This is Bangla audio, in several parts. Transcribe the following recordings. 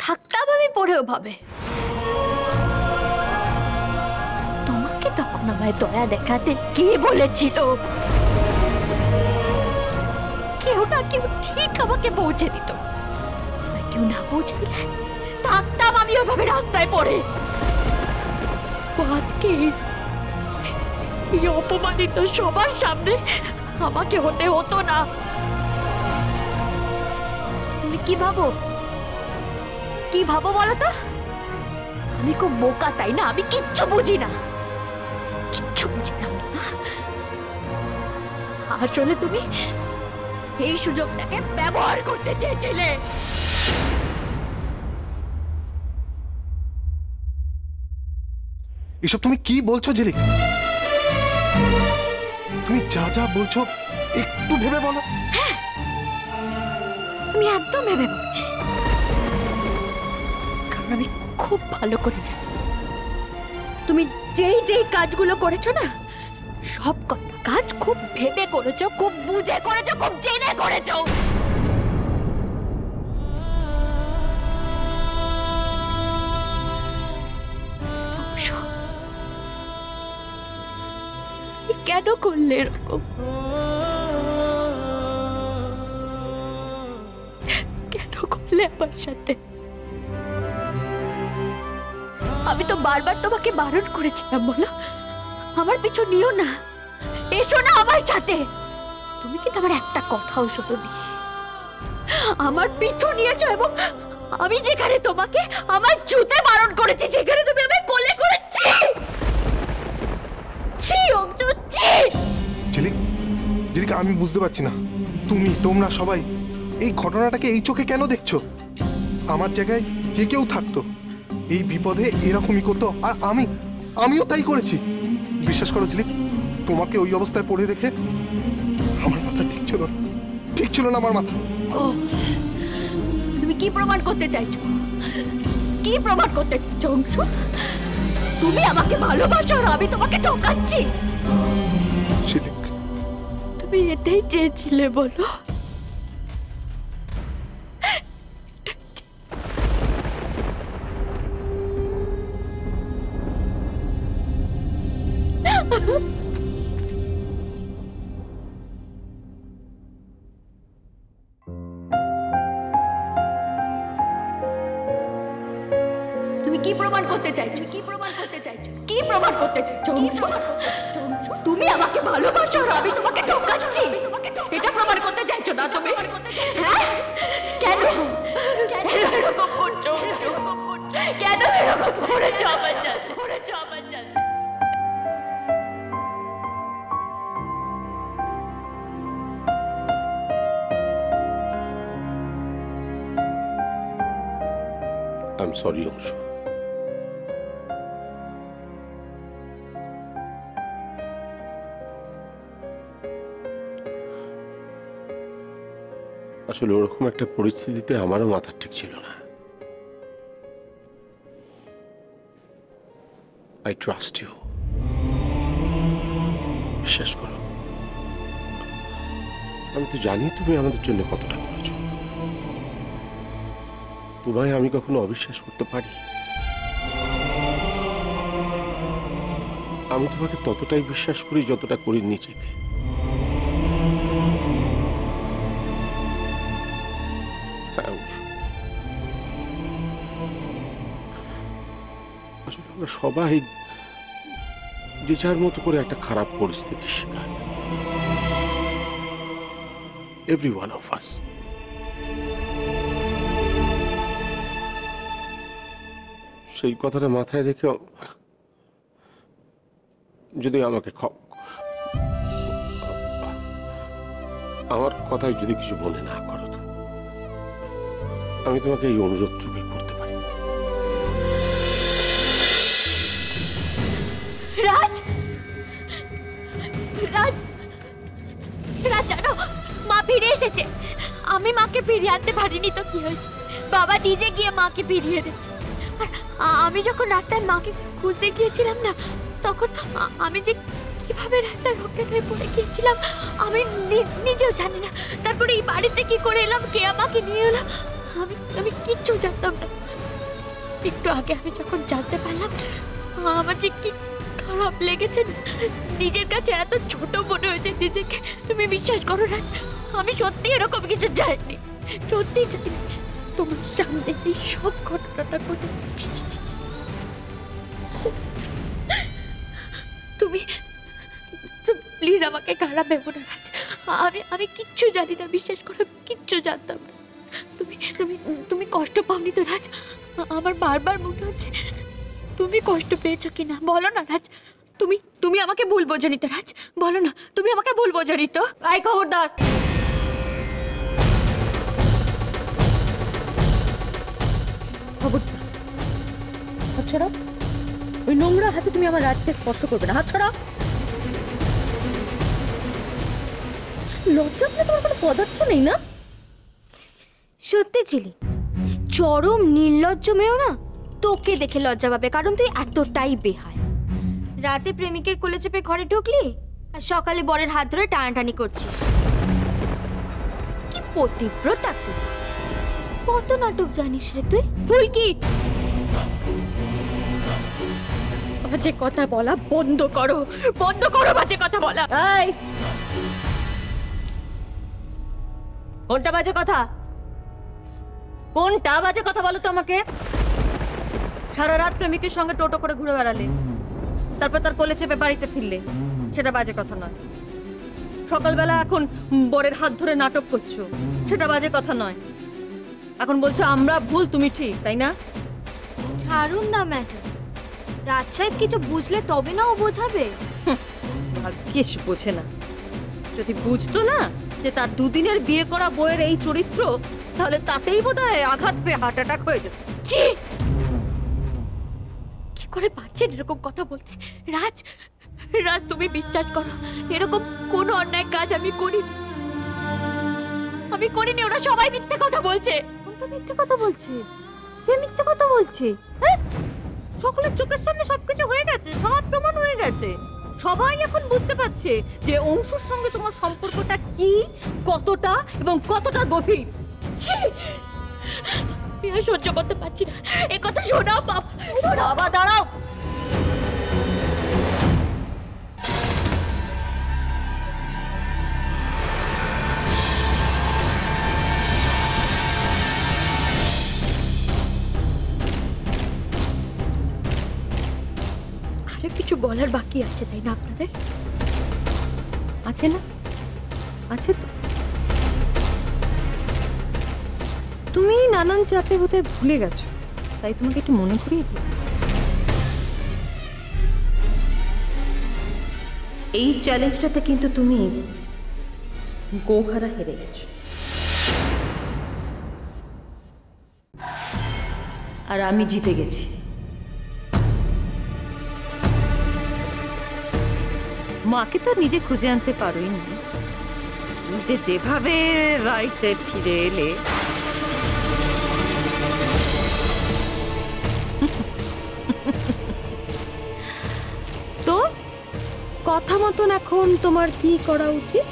থাকতাম আমি পড়েও ভাবে। তোমাকে তখন আমায় দয়া দেখাতে কে বলেছিল? কেউ না কেউ ঠিক আমাকে পৌঁছে দিত, কেউ না পৌঁছে দিলে থাকতাম আমি ওইভাবে রাস্তায় পড়ে। আজকে এই অপমানিত সবার সামনে আমাকে হতে হতো না। তুমি কি ভাবো, কি ভাবো বলো তো? আমি খুব বোকা তাই না? আমি কিচ্ছু বুঝি না, কিচ্ছু বুঝি না। আসলে তুমি এই সুযোগটাকে ব্যবহার করতে চেয়েছিলে। এসব তুমি কি বলছো ঝিলিক? তুমি যা যা বলছো একটু ভেবে বলো। হ্যাঁ, আমি একদম ভেবে বলছি, কারণ আমি খুব ভালো করে জানি তুমি যেই যেই কাজগুলো করেছো না, সব কাজ খুব ভেবে করেছো, খুব বুঝে করেছো, খুব জেনে করেছো। কেন করলে এরকম? কেন করলে আমার সাথে? আমি তো বারবার তোমাকে বারণ করেছিলাম, বলো আমার পিছু নিও না, এসো না আমার সাথে। তুমি কিন্তু আমার একটা কথাও শোনোনি, আমার পিছু নিয়েছো। এবং আমি যেখানে তোমাকে আমার জুতে বারণ করেছি, সেখানে তুমি আমায় কোলে করেছি। ঝিলিক, ঝিলিক আমি বুঝতে পারছি না তোমরা সবাই এই ঘটনাটাকে এই চোখে কেন দেখছো? আমার জায়গায় যে কেউ থাকতো এই বিপদে এরকমই করতো, আর আমিও তাই করেছি। বিশ্বাস করো ঝিলিক, তোমাকে ওই অবস্থায় পড়ে দেখে আমার মাথা ঠিক ছিল না আমার মাথা। তুমি কি প্রমাণ করতে চাইছো? কি প্রমাণ করতে চাইছো অংশু? তুমি আমাকে ভালোবাসো আর আমি তোমাকে ঠকাচ্ছি? ঝিলিক, তুমি এটাই চেয়েছিলে বলো? তুমি কি প্রমাণ করতে চাইছো? কি প্রমাণ করতে চাইছো? কি প্রমাণ করতে চাইছো? তুমি আমাকে ভালোবাসো আর আমি তোমাকে ঠকাচ্ছি, এটা প্রমাণ করতে চাইছো না তুমি? হ্যাঁ, কেন কেন এরকম করছো? কেন এরকম করেছো আমার সাথে? I'm sorry, Anshu. আসলে ওরকম একটা পরিস্থিতিতে আমারও মাথা ঠিক ছিল না। I trust you, বিশ্বাস করো। আমি তো জানি তুমি আমাদের জন্য কতটা করেছো। তোমায় আমি কখনো অবিশ্বাস করতে পারি? আমি তোমাকে ততটাই বিশ্বাস করি যতটা করি নিজেকে। আসলে আমরা সবাই যে যার মতো করে একটা খারাপ পরিস্থিতির শিকার। Every one of us. সেই কথাটা মাথায় রেখে যদি আমাকে আমার কথায় যদি কিছু মনে না করো, তো আমি তোমাকে এই অনুরোধটুকুই করতে পারি। রাজ, রাজ, রাজ জানো মা ফিরে এসেছে। আমি মাকে ফিরিয়ে আনতে পারিনি তো কি হয়েছে, বাবা নিজে গিয়ে মাকে ফিরিয়ে এনেছে। আর আমি যখন রাস্তায় মাকে খুঁজতে গিয়েছিলাম না, তখন আমি যে কিভাবে রাস্তায় অজ্ঞান হয়ে পড়ে গিয়েছিলাম আমি নিজেও জানি না। তারপরে এই বাড়িতে কি করে এলাম, কে আমাকে নিয়ে এলাম, আমি কিচ্ছু জানতাম না। একটু আগে আমি যখন জানতে পারলাম আমার যে কি খারাপ লেগেছে, নিজের কাছে এত ছোট মনে হয়েছে নিজেকে। তুমি বিশ্বাস করো রাজ, আমি সত্যি এরকম কিছু চাইনি, সত্যি চাইনি। তোমার সামনে এই সব ঘটনাটা ঘটেছে। তুমি প্লিজ আমাকে খারাপ ভেবো না রাজ। আমি কিচ্ছু জানি না, বিশ্বাস করো কিচ্ছু জানতাম না। তুমি তুমি তুমি কষ্ট পাওনি তো রাজ? আমার বারবার মনে হচ্ছে তুমি কষ্ট পেয়েছো কিনা। বলো না রাজ, তুমি আমাকে ভুল বোঝনি তো রাজ? বলো না, তুমি আমাকে ভুল বোঝনি তো? এই খবরদার, খবরদার, হাত ছড়াও। ওই নোংরা হাতে তুমি আমার রাজকে স্পর্শ করবে না। হাত ছড়াও। লজ্জা বলে তোমার কোনো পদার্থ নেই না? সত্যি ছিলি চরম নির্লজ্জ মেয়েও না তোকে দেখে লজ্জা পাবে, কারণ তুই এতটাই বেহায়। রাতে প্রেমিকের কোলে চেপে ঘরে ঢুকলি আর সকালে বরের হাত ধরে টানাটানি করছিস। কি পতিব্রতা তুই! কত নাটক জানিস রে তুই। ভুল কি? বাজে কথা বলা বন্ধ করো, বন্ধ করো বাজে কথা বলা। এই, কোনটা বাজে কথা? কোনটা বাজে কথা বলো তো আমাকে? সারা রাত প্রেমিকের সঙ্গে টোটো করে ঘুরে বেড়ালে, তারপর তার কোলে চেপে বাড়িতে ফিরলে, সেটা বাজে কথা নয়। সকালবেলা এখন বরের হাত ধরে নাটক করছো, সেটা বাজে কথা নয়। এখন বলছো আমরা ভুল, তুমি ঠিক, তাই না? ছাড়ুন না ম্যাডাম, রাজ সাহেব কিছু বুঝলে তবে না ও বোঝাবে। ভাগ্যিস বোঝে না। যদি বুঝতো না যে তার দুদিনের বিয়ে করা বউয়ের এই চরিত্র, তাহলে তাতেই বোধহয় আঘাত পেয়ে হার্ট অ্যাটাক হয়ে যেত। ছি! কি করে পারছেন এরকম কথা বলতে? রাজ, রাজ তুমি বিশ্বাস করো, এরকম কোনো অন্যায় কাজ আমি করিনি। আমি করিনি, ওরা সবাই মিথ্যে কথা বলছে। কোনটা মিথ্যে কথা বলছে? কে মিথ্যে কথা বলছে? হ্যাঁ, সকলের চোখের সামনে সবকিছু হয়ে গেছে, সব প্রমাণ হয়ে গেছে। সবাই এখন বুঝতে পারছে যে অংশুর সঙ্গে তোমার সম্পর্কটা কি, কতটা এবং কতটা গভীর। ছি! আমি আর সহ্য করতে পারছি না এ কথা শোনাও। বাবা দাঁড়াও। আরো কিছু বলার বাকি আছে তাই না আপনাদের? আছে না? আছে তো। তুমি নানান চাপে বোধহয় ভুলে গেছো, তাই তোমাকে একটু মনে করিয়ে দিই। এই চ্যালেঞ্জটাতে কিন্তু তুমি গোহারা হেরে গেছো, আর আমি জিতে গেছি। মাকে তো নিজে খুঁজে আনতে পারোইনি, উল্টে যেভাবে বাড়িতে ফিরে এলে। তো কথা মতন এখন তোমার কি করা উচিত?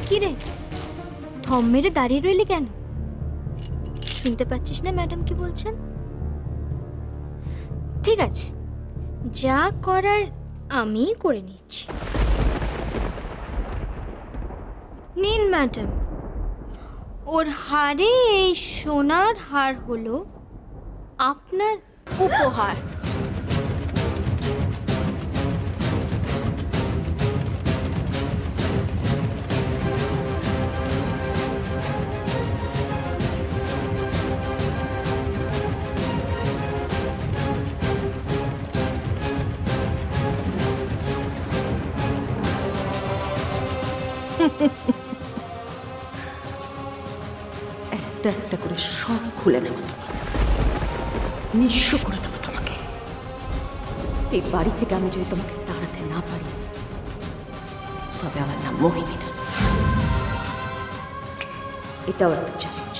কি রে, থম মেরে দাঁড়িয়ে রইলি কেন? শুনতে পাচ্ছিস না ম্যাডাম কি বলছেন? ঠিক আছে, যা করার আমিই করে নিচ্ছি। নিন ম্যাডাম, ওর হারে এই সোনার হার হলো আপনার উপহার। একটা একটা করে সব খুলে নেব, তোমার নিঃস্ব করে দেবো তোমাকে। এই বাড়ি থেকে আমি যদি তোমাকে তাড়াতে না পারি, তবে আমার নাম মোহিনী না। এটাও একটা চ্যালেঞ্জ।